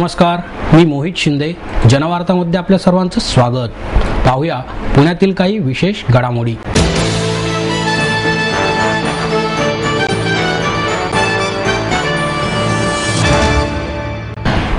नमस्कार, मी मोहित शिंदे. जनवार्तामध्ये आपल्या सर्वांचं स्वागत. पाहूया पुण्यातील काही विशेष घडामोडी.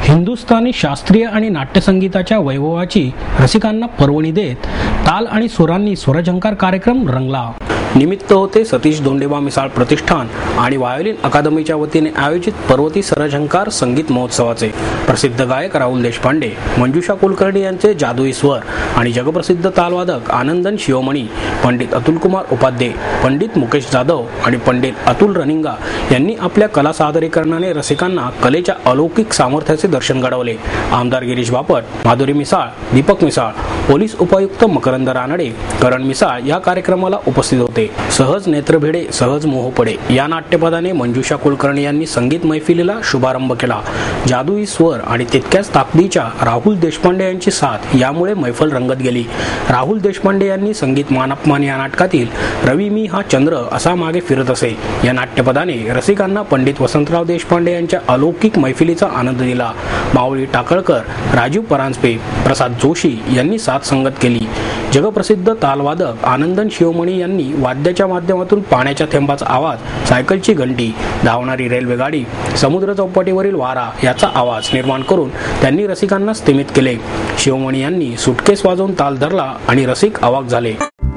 हिंदुस्थानी शास्त्रीय आणि नाट्यसंगीताच्या वैभवाची रसिकांना पर्वणी देत ताल आणि सुरांनी स्वरझंकार कार्यक्रम रंगला. निमित्त होते सतीश दोंडेबा मिसाळ प्रतिष्ठान आणि व्हायोलिन अकादमीच्या वतीने आयोजित पर्वती स्वरझंकार संगीत महोत्सवाचे. प्रसिद्ध गायक राहुल देशपांडे, मंजुषा कुलकर्णी यांचे जादुई स्वर आणि जगप्रसिद्ध तालवादक आनंदन शिवमणी, पंडित अतुलकुमार उपाध्ये, पंडित मुकेश जाधव आणि पंडित अतुल रनिंगा यांनी आपल्या कला सादरीकरणाने रसिकांना कलेच्या अलौकिक सामर्थ्याचे दर्शन घडवले. आमदार गिरीश बापट, माधुरी मिसाळ, दीपक मिसाळ, पोलीस उपायुक्त मकरंद रानडे, करण मिसाळ या कार्यक्रमाला उपस्थित होते. सहज नेत्रभिडे सहज मोह पडे या नाट्यपदाने मंजुषा कुलकर्णी यांनी संगीत मैफिलीला शुभारंभ केला. जादुई स्वर आणि तितक्याच ताकदीच्या राहुल देशपांडे यांची साथ यामुळे मैफल रंगत गेली. राहुल देशपांडे यांनी संगीत मानपमान या नाटकातील रवी मी हा चंद्र असा मागे फिरत असे या नाट्यपदाने रसिकांना पंडित वसंतराव देशपांडे यांच्या अलौकिक मैफिलीचा आनंद दिला. माऊली टाकळकर, राजीव परांजपे, प्रसाद जोशी यांनी साथ संगत केली. जगप्रसिद्ध तालवादक आनंदन शिवमणी यांनी वाद्याच्या माध्यमातून पाण्याच्या थेंबाचा आवाज, सायकलची घंटी, धावणारी रेल्वे गाडी, समुद्र चौपाटीवरील वारा याचा आवाज निर्माण करून त्यांनी रसिकांना स्तिमित केले. शिवमणी यांनी सुटकेस वाजवून ताल धरला आणि रसिक अवाक झाले.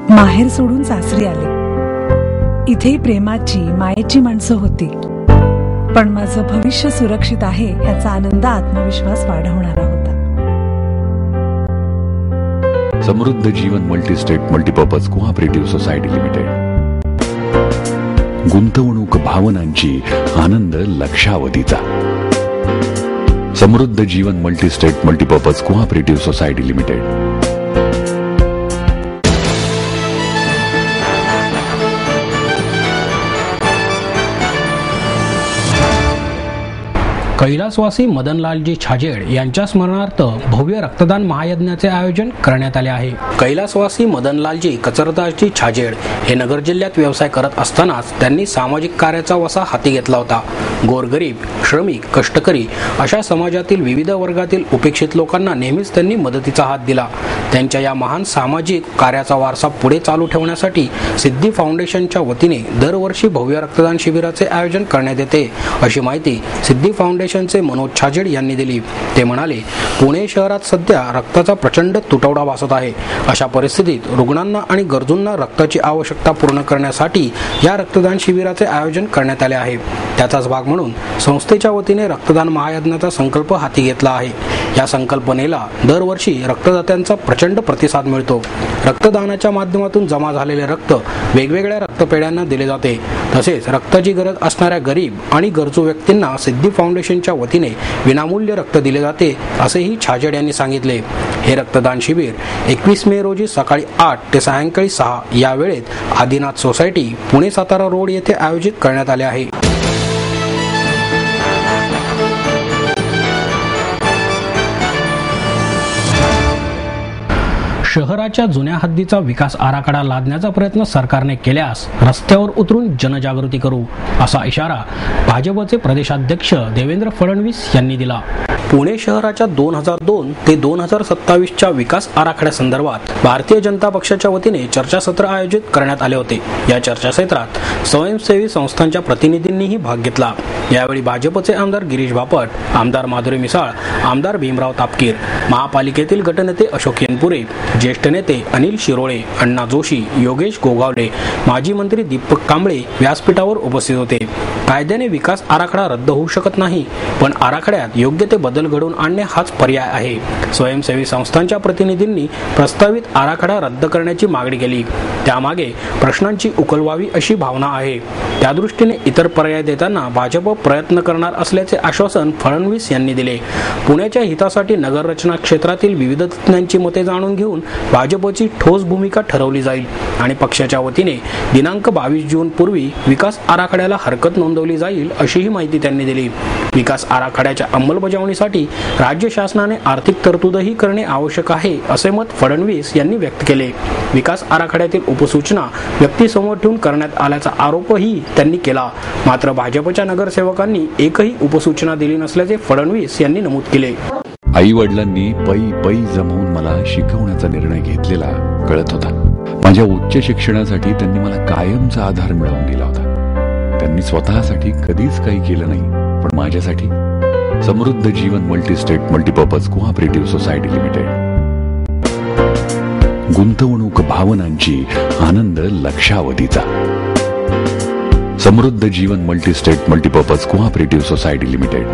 माहेर सोडून सासरी आले. इथेही प्रेमाची मायेची माणसं होती, पण माझं भविष्य सुरक्षित आहे याचा आनंद आत्मविश्वास वाढवणारा होता. Samruddha Jeevan multistate multipurpose cooperative society limited. गुंतवणूक भावनांची, आनंद लक्षावधीचा. Samruddha Jeevan multistate multipurpose cooperative society limited. कैलासवासी मदनलालजी छाजेड यांच्या स्मरणार्थ भव्य रक्तदान महायज्ञाचे आयोजन करण्यात आले आहे. कैलासवासी मदनलालजी कचरदासजी छाजेड हे नगर जिल्ह्यात व्यवसाय करत असतानाच त्यांनी सामाजिक कार्याचा वसा हाती घेतला होता. गोरगरीब, श्रमिक, कष्टकरी अशा समाजातील विविध वर्गातील उपेक्षित लोकांना नेहमीच त्यांनी मदतीचा हात दिला. त्यांच्या या महान सामाजिक कार्याचा वारसा पुढे चालू ठेवण्यासाठी सिद्धी फाउंडेशनच्या वतीने दरवर्षी भव्य रक्तदान शिबिराचे आयोजन करण्यात येते, अशी माहिती सिद्धी फाउंडेशनचे मनोज छाजेड यांनी दिली. ते म्हणाले, पुणे शहरात सध्या रक्ताचा प्रचंड तुटवडा भासत आहे. अशा परिस्थितीत रुग्णांना आणि गरजूंना रक्ताची आवश्यकता पूर्ण करण्यासाठी या रक्तदान शिबिराचे आयोजन करण्यात आले आहे. त्याचाच भाग म्हणून संस्थेच्या वतीने रक्तदान महायज्ञाचा संकल्प हाती घेतला आहे. या संकल्पनेला दरवर्षी रक्तदात्यांचा प्रचंड प्रतिसाद मिळतो. रक्तदानाच्या माध्यमातून जमा झालेले रक्त वेगवेगळ्या रक्तपेढ्यांना दिले जाते. तसेच रक्ताची गरज असणाऱ्या गरीब आणि गरजू व्यक्तींना सिद्धी फाउंडेशनच्या वतीने विनामूल्य रक्त दिले जाते, असेही छाजेड यांनी सांगितले. हे रक्तदान शिबिर 21 मे रोजी सकाळी 8 ते सायंकाळी 6 या वेळेत आदिनाथ सोसायटी, पुणे सातारा रोड येथे आयोजित करण्यात आले आहे. शहराच्या जुन्या हद्दीचा विकास आराखडा लादण्याचा प्रयत्न सरकारने केल्यास रस्त्यावर उतरून जनजागृती करू, असा इशारा भाजपचे प्रदेशाध्यक्ष देवेंद्र फडणवीस यांनी दिला. पुणे शहराच्या 2002 ते 2027च्या विकास आराखड्यासंदर्भात भारतीय जनता पक्षाच्या वतीने चर्चासत्र आयोजित करण्यात आले होते. या चर्चासत्रात स्वयंसेवी संस्थांच्या प्रतिनिधींनीही भाग घेतला. यावेळी भाजपचे आमदार गिरीश बापट, आमदार माधुरी मिसाळ, आमदार भीमराव तापकीर, महापालिकेतील गटनेते अशोक येनपुरे, ज्येष्ठ नेते अनिल शिरोळे, अण्णा जोशी, योगेश गोगावले, माजी मंत्री दीपक कांबळे व्यासपीठावर उपस्थित होते. कायद्याने विकास आराखडा रद्द होऊ शकत नाही, पण आराखड्यात योग्य ते बदल घडवून आणणे हाच पर्याय आहे. स्वयंसेवी संस्थांच्या प्रतिनिधींनी प्रस्तावित आराखडा रद्द करण्याची मागणी केली. त्यामागे प्रश्नांची उकल व्हावी अशी भावना आहे. त्यादृष्टीने इतर पर्याय देताना भाजप प्रयत्न करणार असल्याचे आश्वासन फडणवीस यांनी दिले. पुण्याच्या हितासाठी नगररचना क्षेत्रातील विविध तज्ञांची मते जाणून घेऊन भाजपची ठोस भूमिका ठरवली जाईल आणि पक्षाच्या वतीने दिनांक 22 जून पूर्वी विकास आराखड्याला हरकत नोंदवली नोंदवली जाईल अशीही माहिती त्यांनी दिली. विकास आराखड्याच्या अंमलबजावणीसाठी राज्य शासनाने आर्थिक तरतूदही करणे आवश्यक आहे असे मत फडणवीस यांनी व्यक्त केले. विकास आराखड्यातील उपसूचना व्यक्तीसमोर ठेवून करण्यात आल्याचा आरोपही त्यांनी केला. मात्र भाजपच्या नगरसेवकांनी एकही उपसूचना दिली नसल्याचे फडणवीस यांनी नमूद केले. आई वडिलांनी पै जमवून मला शिकवण्याचा निर्णय घेतलेला कळत होता. माझ्या उच्च शिक्षणासाठी त्यांनी मला कायमचा आधार मिळवून दिला होता. त्यांनी स्वतःसाठी कधीच काही केलं नाही, पण माझ्यासाठी Samruddha Jeevan multistate multipurpose cooperative society limited. गुंतवणूक भावनांची, आनंद लक्षावधीचा. Samruddha Jeevan multistate multipurpose cooperative society limited.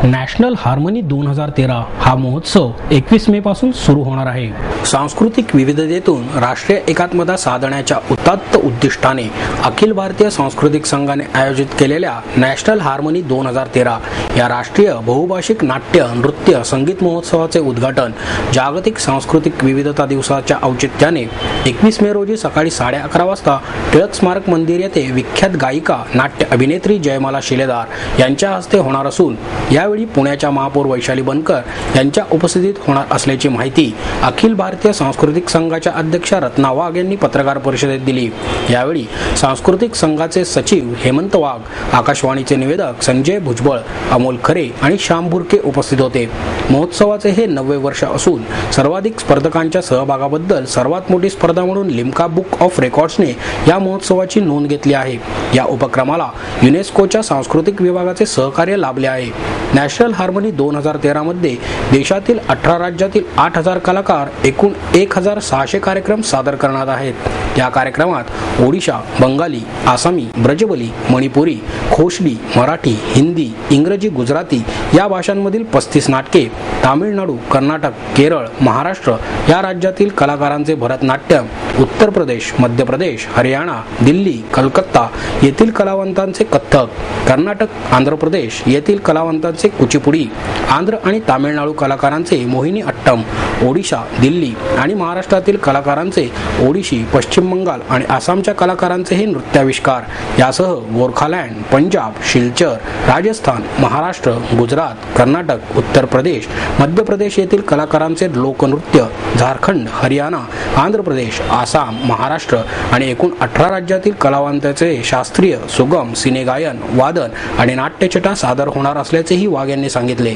National harmony 2013 हा महोत्सव 21 मे पासून सुरू होणार आहे. सांस्कृतिक विविधतेतून राष्ट्रीय एकात्मता साधण्याच्या उदात्त उद्दिष्टाने अखिल भारतीय सांस्कृतिक संघाने आयोजित केलेल्या नॅशनल हार्मनी 2013 या राष्ट्रीय बहुभाषिक नाट्य, नृत्य, संगीत महोत्सवाचे उद्घाटन जागतिक सांस्कृतिक विविधता दिवसाच्या औचित्याने 21 मे रोजी सकाळी 11:30 वाजता टिळक स्मारक मंदिर येथे विख्यात गायिका, नाट्य अभिनेत्री जयमाला शिलेदार यांच्या हस्ते होणार असून यावेळी पुण्याच्या महापौर वैशाली बनकर यांच्या उपस्थितीत होणार असल्याची माहिती अखिल भारतीय सांस्कृतिक संघाच्या अध्यक्षा रत्ना वाघ यांनी पत्रकार परिषदेत दिली. यावेळी सांस्कृतिक संघाचे सचिव हेमंत वाघ, आकाशवाणीचे निवेदक संजय भुजबळ, अमोल खरे आणि श्याम भुरके उपस्थित होते. महोत्सवाचे हे 9वे वर्ष असून सर्वाधिक स्पर्धकांच्या सहभागाबद्दल सर्वात मोठी स्पर्धा म्हणून लिम्का बुक ऑफ रेकॉर्ड्सने या महोत्सवाची नोंद घेतली आहे. या उपक्रमाला युनेस्कोच्या सांस्कृतिक विभागाचे सहकार्य लाभले आहे. नॅशनल हार्मनी 2013 मध्ये देशातील 18 राज्यातील 8000 कलाकार एकूण 1600 कार्यक्रम सादर करणार आहेत. या कार्यक्रमात ओडिशा, बंगाली, आसामी, ब्रजबली, मणिपुरी, खोशली, मराठी, हिंदी, इंग्रजी, गुजराती या भाषांमधील 35 नाटके, तामिळनाडू, कर्नाटक, केरळ, महाराष्ट्र या राज्यातील कलाकारांचे भरतनाट्यम, उत्तर प्रदेश, मध्य प्रदेश, हरियाणा, दिल्ली, कलकत्ता येथील कलावंतांचे कथ्थक, कर्नाटक, आंध्र प्रदेश येथील कलावंतांचे कुचिपुडी, आंध्र आणि तामिळनाडू कलाकारांचे मोहिनी अट्टम, ओडिशा, दिल्ली आणि महाराष्ट्रातील कलाकारांचे ओडिशी, पश्चिम बंगाल आणि आसामच्या कलाकारांचे हे नृत्याविष्कार यासह गोरखालँड, पंजाब, शिलचर, राजस्थान, महाराष्ट्र, गुजरात, कर्नाटक, उत्तर प्रदेश, मध्य प्रदेश येथील कलाकारांचे लोकनृत्य, झारखंड, हरियाणा, आंध्र प्रदेश, आसाम, महाराष्ट्र आणि एकूण 18 राज्यातील कलावंतांचे शास्त्रीय, सुगम, सिनेगायन, वादन आणि नाट्यछटा सादर होणार असल्याचेही वाघ यांनी सांगितले.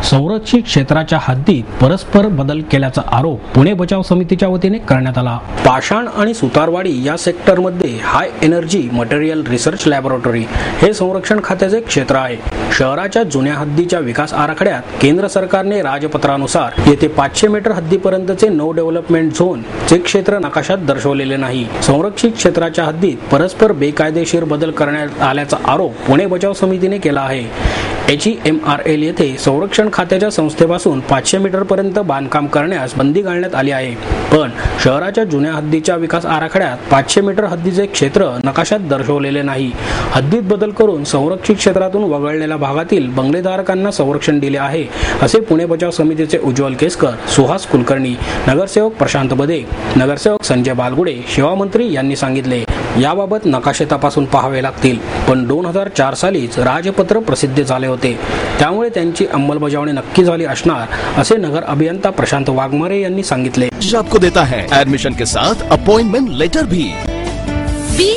संरक्षित क्षेत्राच्या हद्दीत परस्पर बदल केल्याचा आरोप पुणे बचाव समितीच्या वतीने करण्यात आला. पाषाण आणि सुतारवाडी या सेक्टरमध्ये high energy material research laboratory हे संरक्षण खात्याचे क्षेत्र आहे. शहराच्या जुन्या हद्दीच्या विकास आराखड्यात केंद्र सरकारने राजपत्रानुसार येथे 500 मीटर हद्दीपर्यंतचे नो डेव्हलपमेंट झोनचे क्षेत्र नकाशात दर्शवलेले नाही. संरक्षित क्षेत्राच्या हद्दीत परस्पर बेकायदेशीर बदल करण्यात आल्याचा आरोप पुणे बचाव समितीने केला आहे. HEMRL येथे संरक्षण खात्याच्या संस्थेपासून 500 मीटर पर्यंत बांधकाम करण्यास बंदी घालण्यात आली आहे. पण शहराच्या जुन्या हद्दीच्या विकास आराखड्यात 500 मीटर हद्दीचे क्षेत्र नकाशात दर्शवलेले नाही. हद्दीत बदल करून संरक्षित क्षेत्रातून वगळलेल्या भागातील बंगलेधारकांना संरक्षण दिले आहे असे पुणे बचाव समितीचे उज्ज्वल केसकर, सुहास कुलकर्णी, नगरसेवक प्रशांत बदे, नगरसेवक संजय बालगुडे, सेवा मंत्री यांनी सांगितले. याबाबत नकाशे तपासून पाहावे लागतील. पण 2004 सालीच राजपत्र प्रसिद्ध झाले होते, त्यामुळे त्यांची अंमलबजावणी नक्की झाली असणार असे नगर अभियंता प्रशांत वाघमारे यांनी सांगितले. आपको देता है एडमिशन के साथ अपॉइंटमेंट लेटर भी. B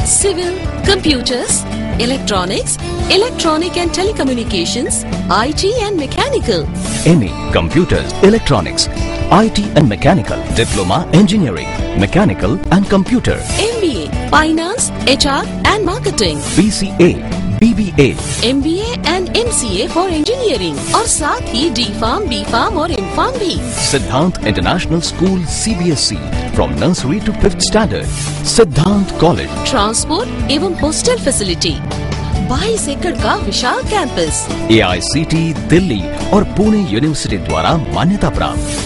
civil, computers, electronics, electronic and telecommunications, IT and mechanical. MA Computers, Electronics, IT and Mechanical, Diploma Engineering, Mechanical and Computer, MBA Finance, HR and Marketing, BCA, BBA, MBA and MCA for Engineering और साथ ही D.Pharm, B.Pharm और M.Pharm भी. Siddhant International School CBSE from nursery to 5th standard, Siddhant College. Transport एवं hostel facility, 22 एकड़ का विशाल campus, AICT Delhi और Pune university द्वारा मान्यता प्राप्त.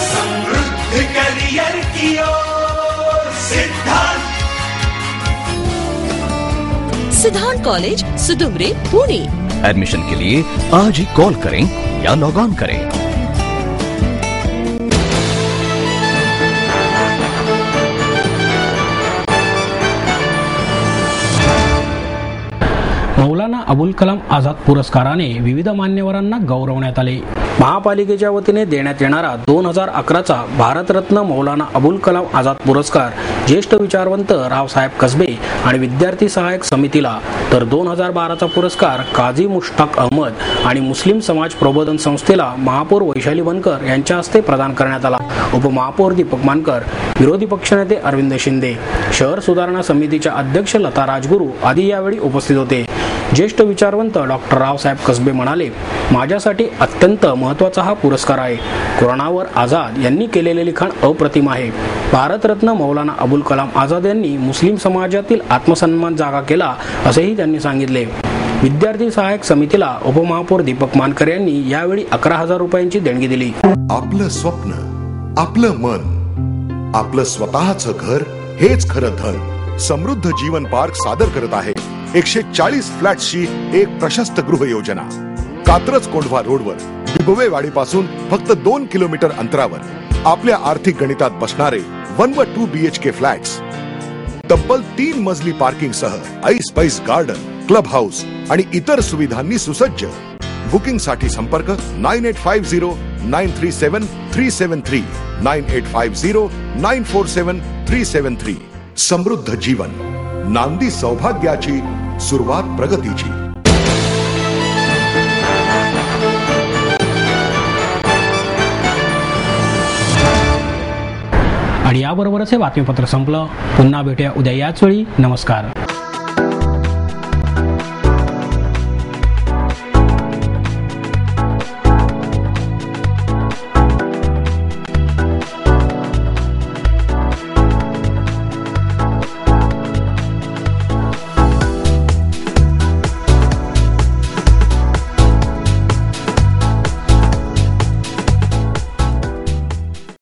समृद्धि सिद्धांत कॉलेज सुदुमरे पुणे। एडमिशन के लिए आज ही कॉल करें या लॉग ऑन करें। मौलाना अबुल कलाम आझाद पुरस्काराने विविध मान्यवरांना गौरवण्यात आले। महापालिकेच्या वतीने देण्यात येणारा 2011चा भारतरत्न मौलाना अबुल कलाम आझाद पुरस्कार ज्येष्ठ विचारवंत रावसाहेब कसबे आणि विद्यार्थी सहाय्यक समितीला, तर 2012चा पुरस्कार काझी मुश्ताक अहमद आणि मुस्लिम समाज प्रबोधन संस्थेला महापौर वैशाली बनकर यांच्या हस्ते प्रदान करण्यात आला। उपमहापौर दीपक मानकर, विरोधी पक्षनेते अरविंद शिंदे, शहर सुधारणा समितीच्या अध्यक्ष लता राजगुरू आदी यावेळी उपस्थित होते। ज्येष्ठ विचारवंत डॉक्टर रावसाहेब कसबे म्हणाले, माझ्यासाठी अत्यंत महत्त्वाचा हा पुरस्कार आहे। कुराणावर आझाद यांनी केलेले लिखाण अप्रतिम आहे। भारतरत्न मौलाना अबुल कलाम आझाद यांनी मुस्लिम समाजातील आत्मसन्मान जागा केला असेही त्यांनी सांगितले। विद्यार्थी सहाय्यक समितीला उपमहापौर दीपक मानकर यांनी यावेळी 11,000 रुपयांची देणगी दिली। आपलं स्वप्न, आपलं मन, आपलं स्वतःचं घर हेच खरं धन समृद्ध जीवन पार्क सादर करत आहे 140 फ्लॅट्सची एक प्रशस्त गृह योजना। कात्रज कोंढवा रोडवर बिबवेवाडीपासून फक्त 2 किलोमीटर अंतरावर आपल्या आर्थिक गणितात बसणारे 1 व 2 BHK फ्लॅट्स, तब्बल 3 मजली पार्किंग सह ऐस पैस गार्डन, क्लब हाऊस आणि इतर सुविधांनी सुसज्ज। बुकिंग साठी संपर्क 9850937373 9850947373। समृद्ध जीवन, नांदी सौभाग्याची, सुरुवात प्रगतीची। आणि याबरोबरच हे बातमीपत्र संपलं। पुन्हा भेटूया उद्या याच वेळी। नमस्कार।